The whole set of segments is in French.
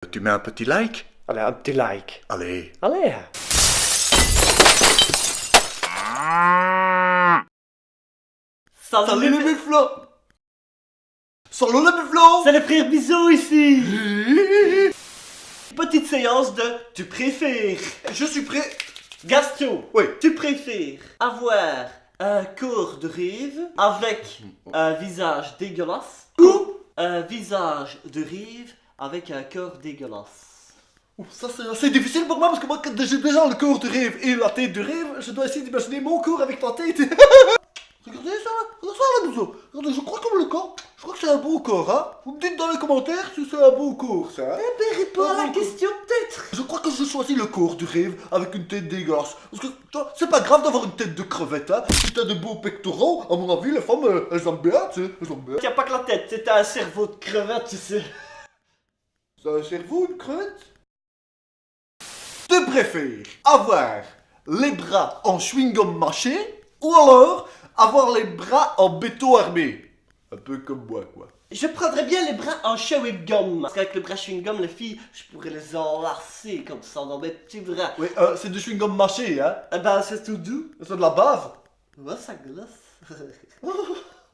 Tu mets un petit like? Allez, un petit like. Allez. Allez. Salut les bufflos! Salut les bufflos! C'est le frère Bisou ici. Petite séance de tu préfères. Je suis prêt. Gaston, Oui. tu préfères avoir un corps de rêve avec un visage dégueulasse ou un visage de rêve avec un corps dégueulasse? Ça c'est assez difficile pour moi parce que moi quand j'ai déjà le corps du rêve et la tête du rêve, je dois essayer d'imaginer mon corps avec ta tête. Regardez ça, la bousseau. Regardez, je crois comme le corps. Je crois que c'est un beau corps, hein. Vous me dites dans les commentaires si c'est un beau corps, ça. Hein? Ben réponds à la question peut-être. Je crois que je choisis le corps du rêve avec une tête dégueulasse. Parce que, tu vois, c'est pas grave d'avoir une tête de crevette, hein. Si t'as de beaux pectoraux, à mon avis, les femmes, elles aiment bien, tu sais. Elles aiment bien. T'as pas que la tête, c'est un cerveau de crevette, tu sais. C'est un cerveau, une crevette? Tu préfères avoir les bras en chewing-gum mâché ou alors avoir les bras en béton armé? Un peu comme moi, quoi. Je prendrais bien les bras en chewing-gum. Parce qu'avec le bras chewing-gum, les filles, je pourrais les enlacer comme ça dans mes petits bras. Oui, c'est du chewing-gum mâché, hein. Eh ben, c'est tout doux. C'est de la base. Ouais, ça glace.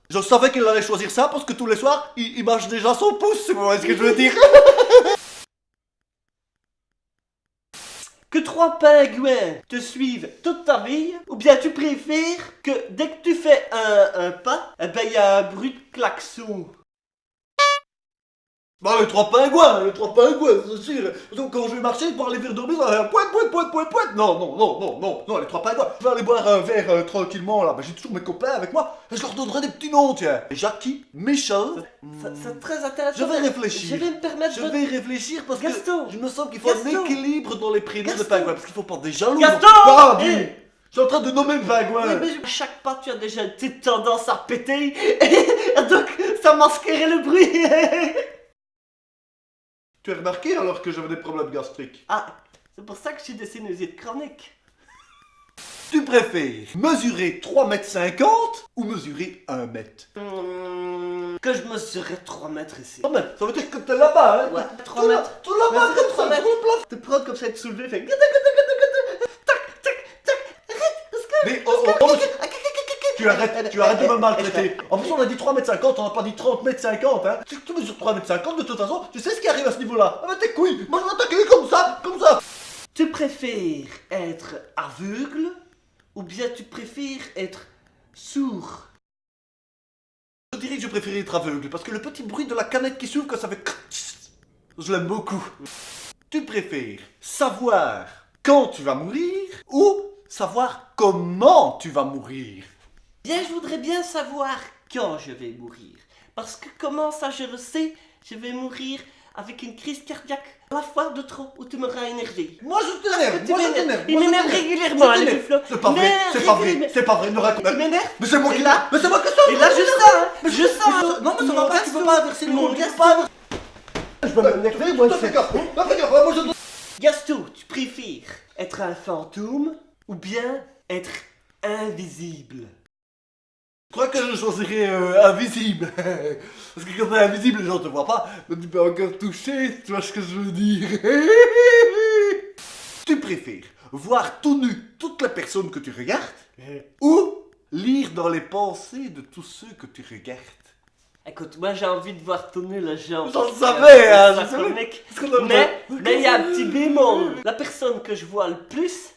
Je savais qu'il allait choisir ça parce que tous les soirs, il mâche déjà son pouce, vous voyez ce que je veux dire? Que 3 pingouins te suivent toute ta vie, ou bien tu préfères que dès que tu fais un pas, eh ben, il y a un bruit de klaxon. Bah les trois pingouins, c'est sûr. Donc quand je vais marcher pour aller vers dormir, ça va faire pointe. Non, les trois pingouins. Je vais aller boire un verre tranquillement là. Bah, j'ai toujours mes copains avec moi. Et je leur donnerai des petits noms, tiens. Jackie, Michel. C'est très intéressant. Je vais réfléchir. Je vais me permettre Je de... vais réfléchir parce Gaston. que je me sens qu'il faut un Gaston. équilibre dans les prénoms de Gaston. pingouins. Parce qu'il faut pas des jaloux. Gaston. Ah, dis. Eh. Je suis en train de nommer le pingouin. Oui, mais à chaque pas, tu as déjà une petite tendance à péter. Et donc, ça masquerait le bruit. Tu as remarqué alors que j'avais des problèmes gastriques? Ah, c'est pour ça que je suis des sinusites chroniques. Tu préfères mesurer 3,50 m ou mesurer 1 mètre? Que je mesurais 3 mètres ici. 3 mètres, ça veut dire que t'es là-bas, hein? Ouais, 3 mètres. Tout là-bas, Mesurer comme 3 ça, mètres. tout le plaf. Te prendre comme ça, être soulevé, fait... Mais tu arrêtes de me maltraiter. En plus, on a dit 3,50 m, on n'a pas dit 30,50 m, hein. Si tu mesures 3,50 m, de toute façon, tu sais ce qui arrive à ce niveau-là. Ah, mais tes couilles, moi je vais t'accueillir comme ça. Tu préfères être aveugle ou bien tu préfères être sourd? Je dirais que je préfère être aveugle, parce que le petit bruit de la canette qui s'ouvre quand ça fait... Je l'aime beaucoup. Tu préfères savoir quand tu vas mourir ou savoir comment tu vas mourir? Bien, je voudrais bien savoir quand je vais mourir. Parce que comment ça je le sais, je vais mourir avec une crise cardiaque à la fois de trop où tu m'auras énervé. Moi je t'énerve, Il m'énerve régulièrement, les bufflos. C'est pas vrai, ne raconte pas. Il m'énerve. Mais c'est moi Et qui... là- Mais c'est moi qui sors. Et là, je sens, hein, je sens. Non, mais ça va pas, tu peux pas inverser les Mon rôles, tu peux Gaston. pas inverser. Je vais m'énerver, moi, fais gaffe, moi je... Gaston, tu préfères être un fantôme ou bien être invisible? Je crois que je choisirais invisible. Parce que quand t'es invisible, les gens te voient pas, mais tu peux encore toucher, tu vois ce que je veux dire. Tu préfères voir tout nu toutes les personnes que tu regardes ou lire dans les pensées de tous ceux que tu regardes? Écoute, moi j'ai envie de voir tout nu les gens. J'en savais, hein, Ça je savais. comique. Parce qu'on a- Mais il y a un petit bémol. La personne que je vois le plus,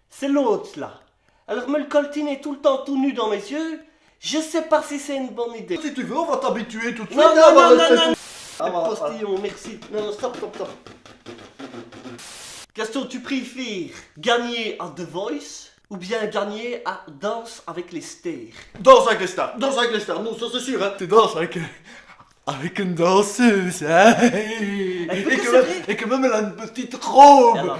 c'est l'autre là. Alors me le coltiner tout le temps tout nu dans mes yeux, je sais pas si c'est une bonne idée. Si tu veux, on va t'habituer tout de suite. Non, hein, non, on va non, rester non, non. tout- Ah, voilà. Postillon, merci. Non, stop. Gaston, tu préfères gagner à The Voice ou bien gagner à Danse avec les stars? Danse avec les stars, non ça c'est sûr, hein. Tu danses avec une danseuse, hein. Et que même elle a une petite robe. Alors,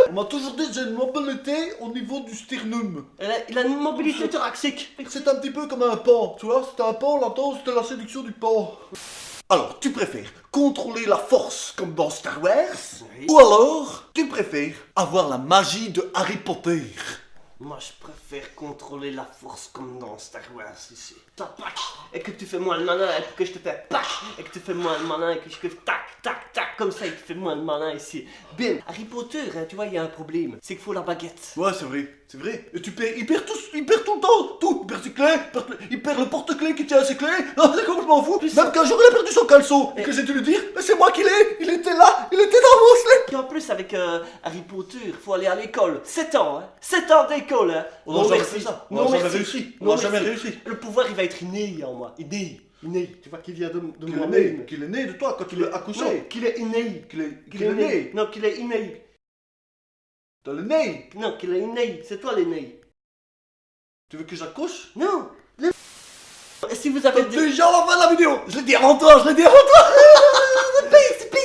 On m'a toujours dit que j'ai une mobilité au niveau du sternum. il a une mobilité thoracique. C'est un petit peu comme un pan, tu vois, c'était un pan, la danse c'était la séduction du pan. Alors, tu préfères contrôler la force comme dans Star Wars? Oui. Ou alors, tu préfères avoir la magie de Harry Potter? Moi, je préfère contrôler la force comme dans Star Wars ici. Tac, et que tu fais moins le malin, et que je te fais tac, et que tu fais moins le malin, et que je fais tac, tac, tac, comme ça, et que tu fais moins le malin ici. Bim. Harry Potter, hein, tu vois, il y a un problème. C'est qu'il faut la baguette. Ouais, c'est vrai, c'est vrai. Et il perd tout le temps, tout. Il perd ses clés, il perd le porte-clés qui tient à ses clés. Non, c'est complètement fou. Plus Même ça- qu'un jour il a perdu son caleçon, et que j'ai dû lui dire, mais c'est moi qui l'ai, il était là, il était dans mon slip. Et en plus, avec Harry Potter, il faut aller à l'école. 7 ans, hein. 7 ans d'école, hein. On n'a Non, jamais merci. fait ça. On Non, n'a jamais merci. réussi. On Non, n'a jamais merci. réussi. Le pouvoir, il va être inné en moi. Inné. Tu vois, qui vient de Qu'il est moi-même. né, qu'il est né de toi quand tu l'as accouché. Non, qu'il est inné. Qu'il est né. Non, qu'il est inné. Dans le nez. Non, qu'il est inné. C'est toi l'inné. Tu veux que j'accouche? Non. Et si vous avez Déjà à la fin de la vidéo. Je l'ai dit avant toi, je l'ai dit avant toi. C'est pire.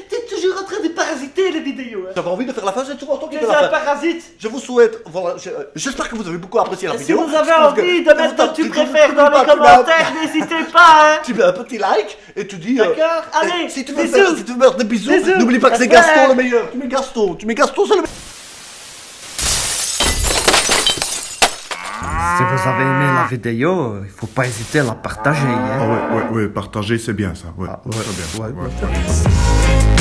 T'es toujours en train de parasiter les vidéos. Hein. J'avais envie de faire la fin, j'ai toujours entendu Tu de es la un fin. parasite. Je vous souhaite, voilà, j'espère que vous avez beaucoup apprécié la Et si vidéo. vous avez Je pense envie que- de mettre un tu préfères dans les tu mets un- commentaires, n'hésitez pas. Hein. Tu mets un petit like et tu dis. D'accord. Allez, si tu veux bisous. faire des bisous, Bisous. n'oublie pas que c'est Au revoir. Gaston le meilleur. Tu mets Gaston, c'est le meilleur. Si vous avez aimé la vidéo, il faut pas hésiter à la partager. Hein. Ah ouais, partager c'est bien ça. Ouais, Ah, c'est bien. ouais. Ouais.